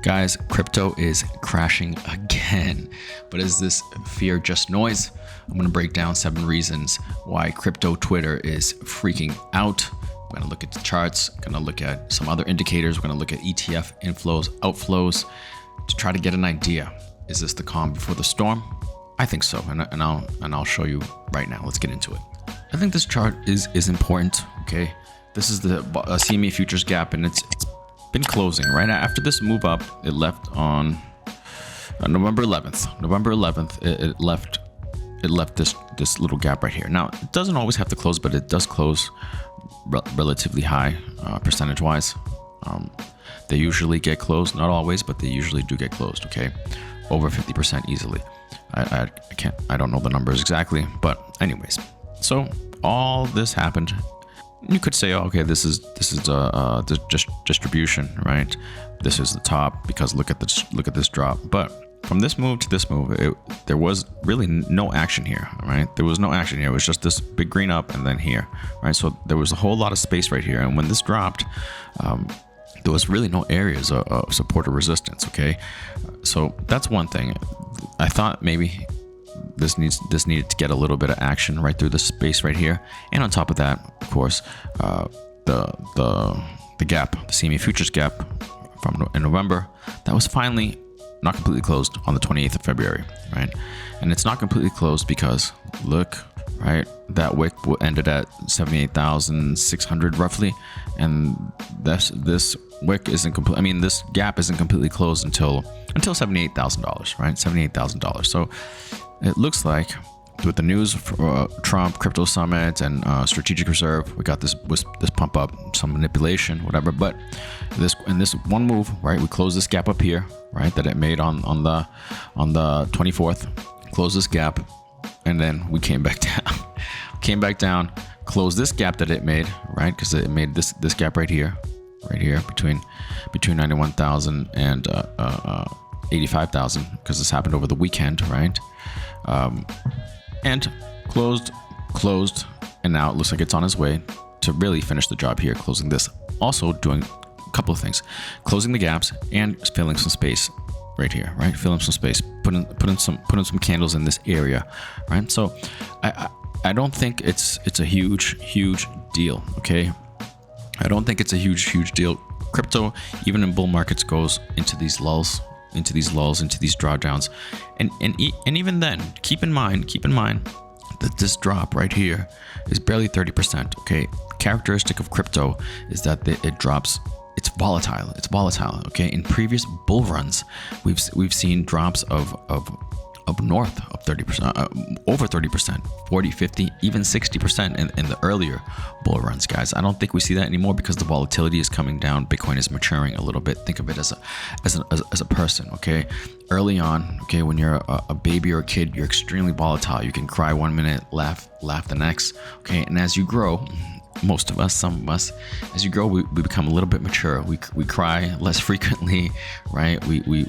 Guys, crypto is crashing again, but is this fear just noise? I'm going to break down 7 reasons why crypto Twitter is freaking out. We're going to look at the charts, going to look at some other indicators. We're going to look at ETF inflows, outflows to try to get an idea. Is this the calm before the storm? I think so, and I'll show you right now. Let's get into it. I think this chart is important. Okay, this is the CME futures gap, and it's been closing right after this move up. It left on November 11th. November 11th, it left this little gap right here. Now it doesn't always have to close, but it does close relatively high percentage wise. They usually get closed, not always, but they usually do get closed. Okay, over 50% easily. I don't know the numbers exactly, but anyways, so all this happened. You could say, oh, okay, this is the distribution, right? This is the top because look at this drop. But from this move to this move, there was really no action here, right? There was no action here. It was just this big green up and then here, right? So there was a whole lot of space right here. And when this dropped, there was really no areas of support or resistance. Okay, so that's one thing. I thought maybe this needed to get a little bit of action right through the space right here, and on top of that, of course, the gap, the CME futures gap in November, that was finally not completely closed on the 28th of February, right? And it's not completely closed because look, right, that wick ended at 78,600 roughly, and this wick isn't complete. I mean, this gap isn't completely closed until $78,000, right? $78,000. So it looks like with the news for Trump, crypto summit, and strategic reserve, we got this pump up, some manipulation, whatever. But this one move, right? We closed this gap up here, right? That it made on the 24th. Closed this gap, and then we came back down. Closed this gap that it made, right? Because it made this gap right here between 91,000 and 85,000, because this happened over the weekend, right? And closed, and now it looks like it's on its way to really finish the job here, closing this. Also doing a couple of things, closing the gaps and filling some space right here, right? Filling some space, putting some candles in this area, right? So I don't think it's a huge deal, okay? I don't think it's a huge deal. Crypto, even in bull markets, goes into these lulls, into these drawdowns, and even then, keep in mind that this drop right here is barely 30%. Okay, characteristic of crypto is that it drops. It's volatile. Okay, in previous bull runs, we've seen drops of north of 30%, over 30%, 40, 50, even 60% in the earlier bull runs, guys. I don't think we see that anymore because the volatility is coming down. Bitcoin is maturing a little bit. Think of it as a person, okay? Early on, okay, when you're a baby or a kid, you're extremely volatile. You can cry 1 minute, laugh the next, okay? And as you grow, most of us, some of us, as you grow, we become a little bit mature. We cry less frequently, right? We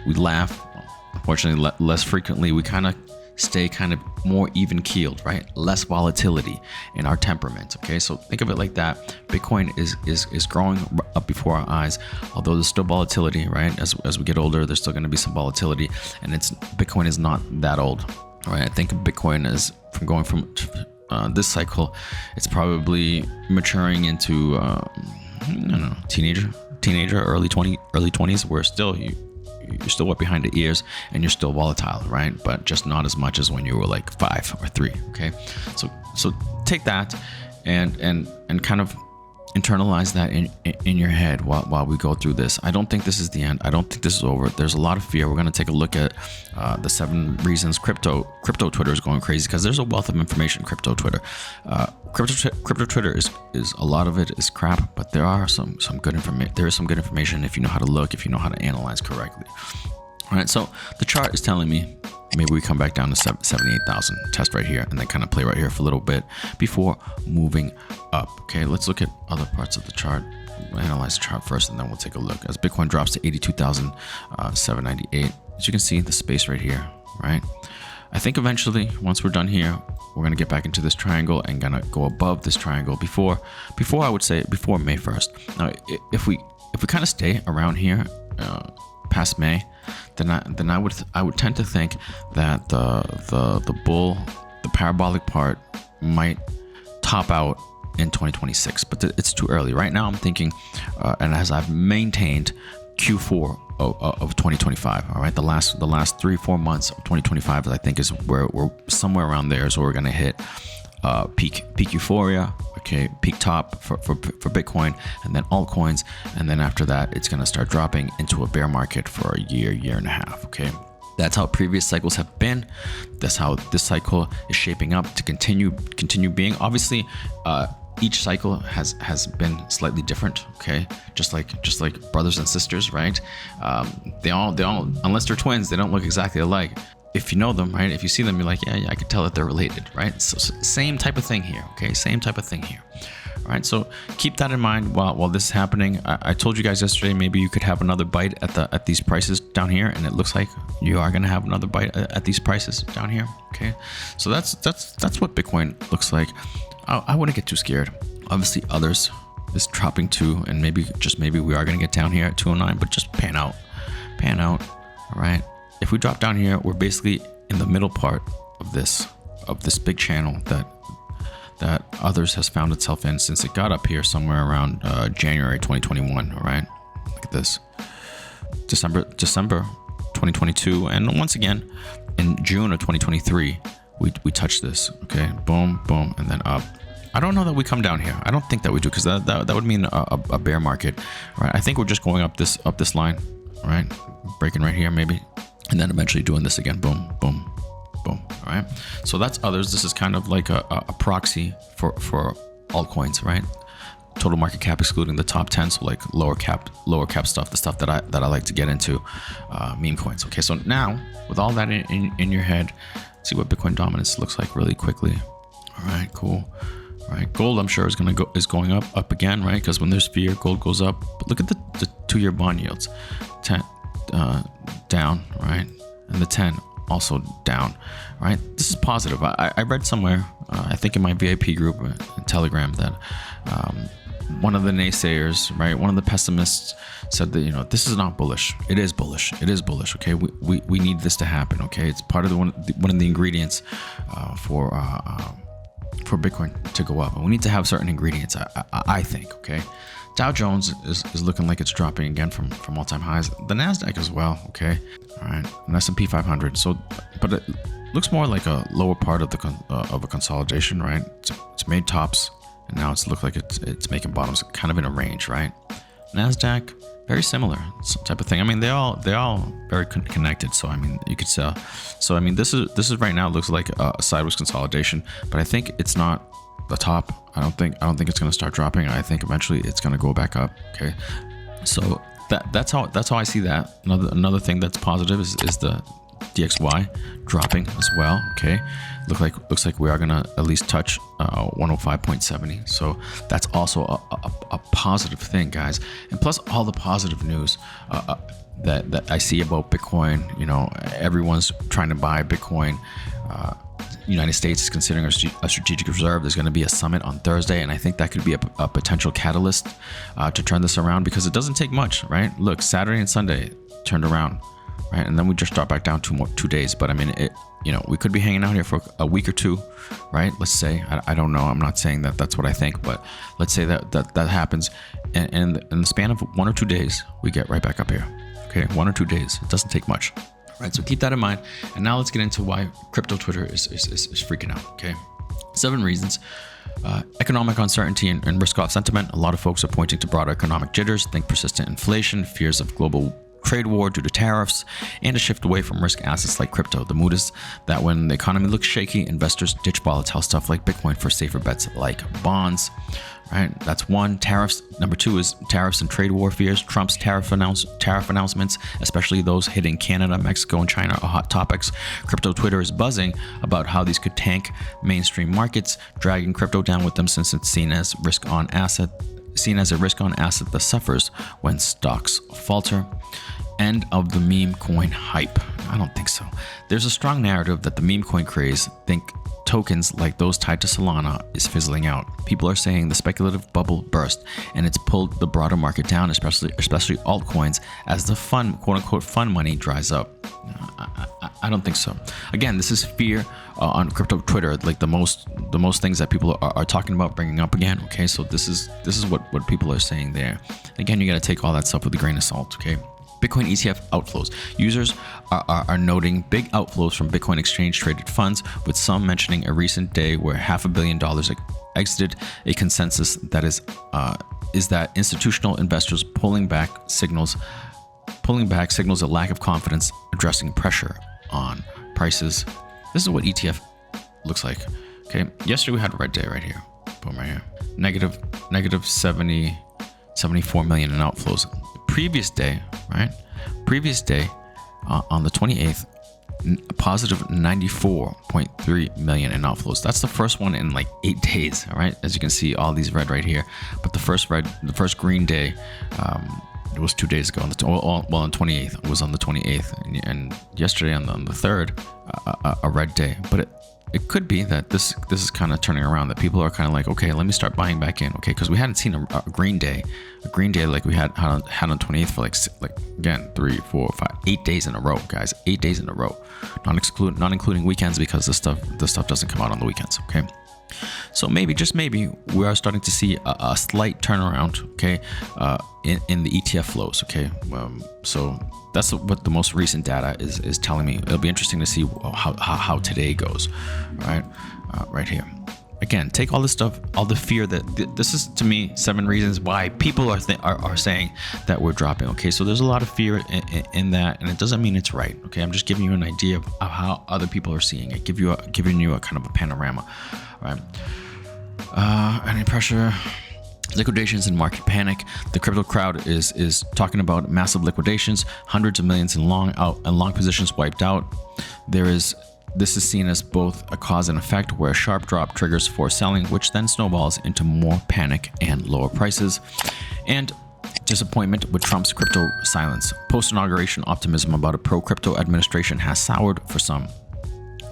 laugh, unfortunately, less frequently. We kind of stay kind of more even keeled, right? Less volatility in our temperament. Okay, so think of it like that. Bitcoin is growing up before our eyes, although there's still volatility, right? As we get older, there's still going to be some volatility, and Bitcoin is not that old, right? I think Bitcoin is going from this cycle, it's probably maturing into I don't know, teenager, early 20s, where still you're still wet behind the ears and you're still volatile, right? But just not as much as when you were like 5 or 3. Okay, so take that and kind of internalize that in your head while we go through this. I don't think this is the end. I don't think this is over. There's a lot of fear. We're going to take a look at the 7 reasons crypto Twitter is going crazy, because there's a wealth of information. Crypto Twitter is a lot of it is crap, but there are some good information. There is some good information if you know how to look, if you know how to analyze correctly. All right, so the chart is telling me maybe we come back down to 78,000, test right here, and then kind of play right here for a little bit before moving up. Okay, let's look at other parts of the chart. We'll analyze the chart first, and then we'll take a look. As Bitcoin drops to 82,798, as you can see, the space right here, right? I think eventually, once we're done here, we're gonna get back into this triangle and gonna go above this triangle before I would say before May 1st. Now, if we kind of stay around here, past May, then I would tend to think that the bull, the parabolic part, might top out in 2026, but it's too early. Right now I'm thinking, and as I've maintained, Q4 of 2025. All right, the last 3-4 months of 2025, I think, is where we're somewhere around there is where we're gonna hit peak euphoria, okay, peak top for Bitcoin, and then altcoins, and then after that it's gonna start dropping into a bear market for a year and a half. Okay, that's how previous cycles have been. That's how this cycle is shaping up to continue being. Obviously, each cycle has been slightly different. Okay, just like brothers and sisters, right? They all, unless they're twins, they don't look exactly alike. If you know them, right? If you see them, you're like, yeah, I could tell that they're related, right? So same type of thing here. Okay, same type of thing here. All right, so keep that in mind while this is happening. I told you guys yesterday, maybe you could have another bite at these prices down here, and it looks like you are gonna have another bite at these prices down here. Okay, so that's what Bitcoin looks like. I wouldn't get too scared. Obviously, others is dropping too, and maybe we are gonna get down here at 209, but just pan out. All right. If we drop down here, we're basically in the middle part of this big channel that others has found itself in since it got up here somewhere around January 2021. All right, look at this, December 2022, and once again in June of 2023 we touched this. Okay, boom, and then up. I don't know that we come down here. I don't think that we do, because that would mean a bear market. All right, I think we're just going up this line. All right, breaking right here maybe, and then eventually doing this again. Boom. All right, so that's others. This is kind of like a proxy for altcoins, right? Total market cap excluding the top 10, so like lower cap stuff, the stuff that I like to get into, meme coins. Okay, so now with all that in your head, see what Bitcoin dominance looks like really quickly. All right, cool. All right, gold I'm sure is going up again, right? Because when there's fear, gold goes up. But look at the 2-year bond yields, 10 down, right, and the 10 also down, right? This is positive. I read somewhere, I think in my VIP group in Telegram, that one of the naysayers, right, one of the pessimists said that, this is not bullish. It is bullish. Okay, we need this to happen. Okay, it's part of one of the ingredients for Bitcoin to go up, and we need to have certain ingredients. I think. Okay, Dow Jones is looking like it's dropping again from all-time highs. The Nasdaq as well. Okay, all right, and S&P 500. So, but it looks more like a lower part of a consolidation, right? It's made tops, and now it's looked like it's making bottoms, kind of in a range, right? Nasdaq, very similar type of thing. I mean, they all very connected. So I mean, you could sell. So I mean, this is right now looks like a sideways consolidation, but I think it's not the top. I don't think it's going to start dropping. I think eventually it's going to go back up. Okay, so that's how I see that. Another thing that's positive is the DXY dropping as well. Okay, looks like we are gonna at least touch 105.70. So that's also a positive thing, guys. And plus all the positive news that I see about Bitcoin. Everyone's trying to buy Bitcoin. United States is considering a strategic reserve. There's going to be a summit on Thursday, and I think that could be a potential catalyst to turn this around, because it doesn't take much, right? Look, Saturday and Sunday turned around, right? And then we just dropped back down 2 days. But I mean, we could be hanging out here for a week or two, right? Let's say, I don't know. I'm not saying that that's what I think, but let's say that happens, and in the span of 1 or 2 days, we get right back up here. Okay, 1 or 2 days. It doesn't take much. Right, so keep that in mind. And now let's get into why crypto Twitter is freaking out. Okay, 7 reasons. Economic uncertainty and risk-off sentiment. A lot of folks are pointing to broader economic jitters. Think persistent inflation, fears of global trade war due to tariffs, and a shift away from risk assets like crypto. The mood is that when the economy looks shaky, investors ditch volatile stuff like Bitcoin for safer bets like bonds. Right, that's 1. Tariffs. Number 2 is tariffs and trade war fears. Trump's tariff announcements, especially those hitting Canada, Mexico, and China, are hot topics. Crypto Twitter is buzzing about how these could tank mainstream markets, dragging crypto down with them, since it's seen as a risk-on asset that suffers when stocks falter. End of the meme coin hype. I don't think so. There's a strong narrative that the meme coin craze, think tokens like those tied to Solana is fizzling out. People are saying the speculative bubble burst and it's pulled the broader market down, especially altcoins, as the fun, quote unquote, fun money dries up. I don't think so. Again, this is fear on crypto Twitter, like the most things that people are talking about, bringing up again. Okay, so this is what people are saying there. Again, you got to take all that stuff with a grain of salt. Okay. Bitcoin ETF outflows. Users are noting big outflows from Bitcoin exchange traded funds, with some mentioning a recent day where $500 million exited. A consensus that is that institutional investors pulling back signals a lack of confidence addressing pressure on prices. This is what ETF looks like. Okay, yesterday we had a red day right here. Boom, right here. Negative 74 million in outflows. Previous day on the 28th, positive 94.3 million in outflows. That's the first one in like 8 days. All right, as you can see, all these red right here. But the first green day, it was 2 days ago. On the 28th, it was on the 28th, and yesterday on the 3rd, a red day. But it could be that this is kind of turning around, that people are kind of like, okay, let me start buying back in. Okay, because we hadn't seen a green day like we had on 28th for like again 3, 4, 5, 8 days in a row, guys. 8 days in a row, not including weekends, because this stuff doesn't come out on the weekends. Okay. So maybe, just maybe, we are starting to see a slight turnaround, okay, in the ETF flows, okay. So that's what the most recent data is telling me. It'll be interesting to see how today goes, all right, right here. Again, take all this stuff, all the fear that this is, to me, 7 reasons why people are saying that we're dropping. Okay, so there's a lot of fear in that, and it doesn't mean it's right. Okay, I'm just giving you an idea of how other people are seeing it, giving you a kind of a panorama. Right. Any pressure, liquidations and market panic. The crypto crowd is talking about massive liquidations, hundreds of millions in long positions wiped out. This is seen as both a cause and effect, where a sharp drop triggers forced selling, which then snowballs into more panic and lower prices. And disappointment with Trump's crypto silence. Post-inauguration optimism about a pro-crypto administration has soured for some.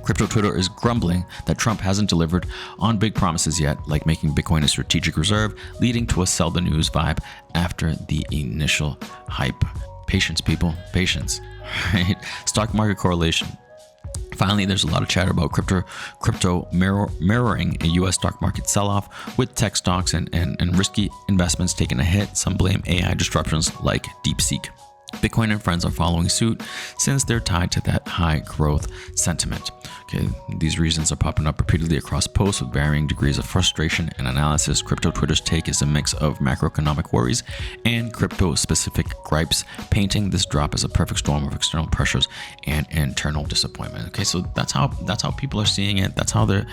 Crypto Twitter is grumbling that Trump hasn't delivered on big promises yet, like making Bitcoin a strategic reserve, leading to a sell the news vibe after the initial hype. Patience, people, patience. Right? Stock market correlation. Finally, there's a lot of chatter about crypto mirroring a U.S. stock market sell-off, with tech stocks and risky investments taking a hit. Some blame AI disruptions like DeepSeek. Bitcoin and friends are following suit, since they're tied to that high growth sentiment. Okay, these reasons are popping up repeatedly across posts with varying degrees of frustration and analysis. Crypto Twitter's take is a mix of macroeconomic worries and crypto-specific gripes, painting this drop as a perfect storm of external pressures and internal disappointment. Okay, so that's how people are seeing it. That's how they're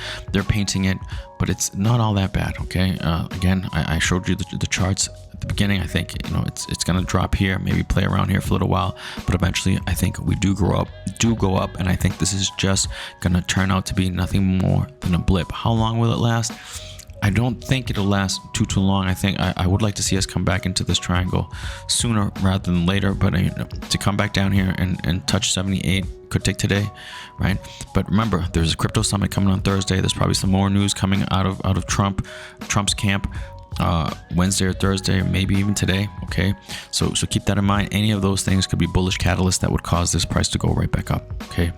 painting it, but it's not all that bad. Okay, again, I showed you the charts at the beginning. I think it's gonna drop here, maybe play around here for a little while, but eventually I think we do go up, and I think this is just gonna turn out to be nothing more than a blip. How long will it last? I don't think it'll last too long. I think I would like to see us come back into this triangle sooner rather than later, but to come back down here and touch 78 could take today, right? But remember, there's a crypto summit coming on Thursday. There's probably some more news coming out of Trump's camp Wednesday or Thursday, or maybe even today. Okay, so keep that in mind. Any of those things could be bullish catalysts that would cause this price to go right back up. Okay,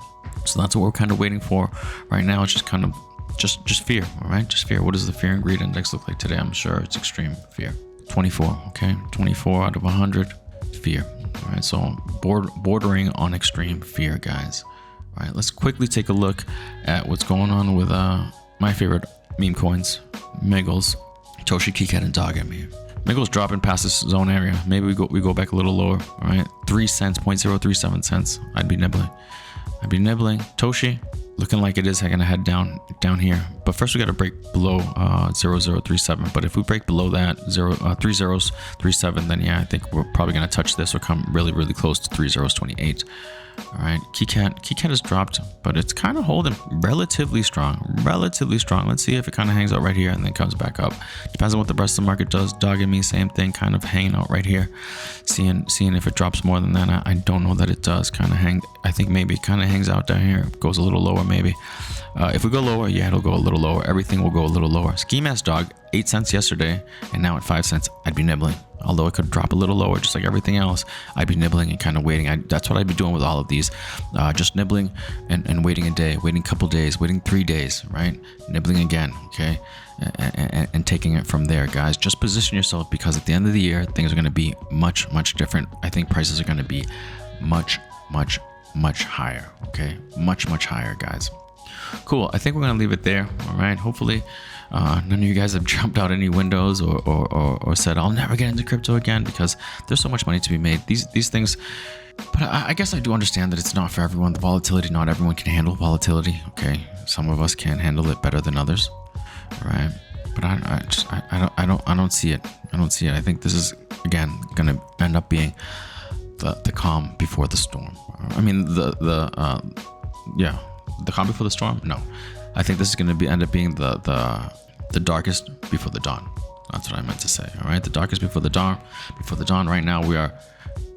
so that's what we're kind of waiting for right now. It's just kind of just fear. All right, just fear. What does the fear and greed index look like today? I'm sure it's extreme fear. 24. Okay, 24 out of 100 fear. All right, so bordering on extreme fear, guys. All right, let's quickly take a look at what's going on with my favorite meme coins, Miggles, Toshi, KitKat, and Dog at me. Miggles dropping past this zone area. Maybe we go back a little lower. All right, 3 cents, 0.037 cents. I'd be nibbling. Toshi looking like it is gonna head down here. But first we got to break below 0037. But if we break below that 3037, then yeah, I think we're probably gonna touch this or come really, really close to 3028. All right, KitKat has dropped, but it's kind of holding relatively strong. Let's see if it kind of hangs out right here and then comes back up. Depends on what the rest of the market does. Dog and me, same thing, kind of hanging out right here. Seeing if it drops more than that. I don't know that it does. I think maybe it kind of hangs out down here. Goes a little lower maybe. If we go lower, yeah, it'll go a little lower. Everything will go a little lower. Ski Mask Dog, 8 cents yesterday, and now at 5 cents, I'd be nibbling. Although it could drop a little lower, just like everything else, I'd be nibbling and kind of waiting. That's what I'd be doing with all of these. Just nibbling and waiting a day, waiting a couple days, waiting 3 days, right? Nibbling again, okay? And taking it from there, guys. Just position yourself, because at the end of the year, things are going to be much, much different. I think prices are going to be much, much, much higher, okay? Much, much higher, guys. Cool. I think we're going to leave it there, all right? Hopefully, none of you guys have jumped out any windows or said, I'll never get into crypto again, because there's so much money to be made. These things, but I guess I do understand that it's not for everyone. The volatility, not everyone can handle volatility, okay? Some of us can handle it better than others, right? But I don't see it. I don't see it. I think this is, again, going to end up being the calm before the storm. I mean, the calm before the storm? No. I think this is going to end up being the darkest before the dawn. That's what I meant to say. All right, the darkest before the dawn. Before the dawn. Right now, we are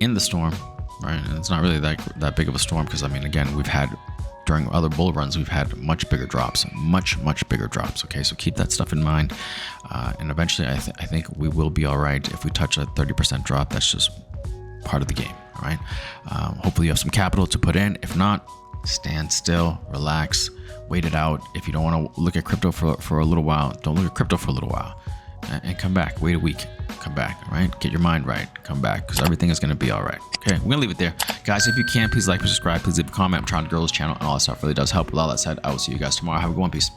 in the storm, right? And it's not really that big of a storm, because I mean, again, we've had, during other bull runs, we've had much bigger drops, much bigger drops. Okay, so keep that stuff in mind, and eventually, I think we will be all right. If we touch a 30% drop, that's just part of the game. All right. Hopefully, you have some capital to put in. If not, stand still, relax, wait it out. If you don't want to look at crypto for a little while, don't look at crypto for a little while, and come back. Wait a week, come back. All right, get your mind right, come back, because everything is going to be all right. Okay, we're gonna leave it there, guys. If you can, please like, subscribe, please leave a comment. I'm trying to grow this channel, and all that stuff really does help. With all that said, I will see you guys tomorrow. Have a good one. Peace.